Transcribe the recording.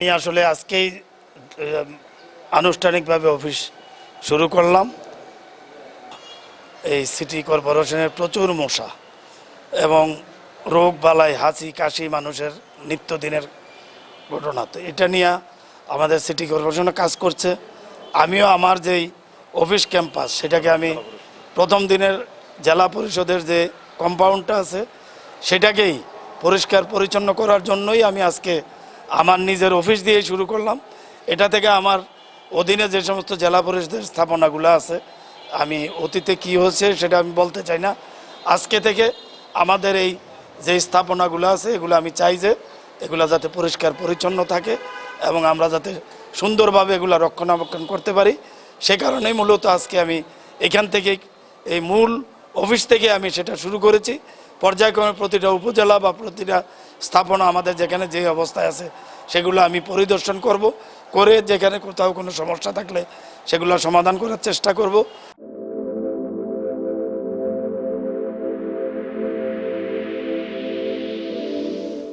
আমি আসলে আজকেই আনুষ্ঠানিকভাবে অফিস শুরু করলাম। এই সিটি কর্পোরেশনের প্রচুর মশা এবং রোগ বালাই, হাঁচি কাশি মানুষের নিত্যদিনের ঘটনা। তো এটা নিয়ে আমাদের সিটি কর্পোরেশনে কাজ করছে। আমিও আমার যেই অফিস ক্যাম্পাস সেটাকে আমি প্রথম দিনের জেলা পরিষদের যে কম্পাউন্ডটা আছে সেটাকেই পরিষ্কার পরিচ্ছন্ন করার জন্যই আমি আজকে আমার নিজের অফিস দিয়ে শুরু করলাম। এটা থেকে আমার অধীনে যে সমস্ত জেলা পরিষদের স্থাপনাগুলো আছে, আমি অতীতে কি হয়েছে সেটা আমি বলতে চাই না। আজকে থেকে আমাদের এই যে স্থাপনাগুলো আছে এগুলো আমি চাই যে এগুলো যাতে পরিষ্কার পরিচ্ছন্ন থাকে এবং আমরা যাতে সুন্দরভাবে এগুলো রক্ষণাবেক্ষণ করতে পারি। সে কারণেই মূলত আজকে আমি এখান থেকে এই মূল অফিস থেকে আমি সেটা শুরু করেছি। পর্যায়ক্রমে প্রতিটা উপজেলা বা প্রতিটা স্থাপনা আমাদের যেখানে যে অবস্থায় আছে সেগুলো আমি পরিদর্শন করব, করে যেখানে কোথাও কোনো সমস্যা থাকলে সেগুলো সমাধান করার চেষ্টা করব।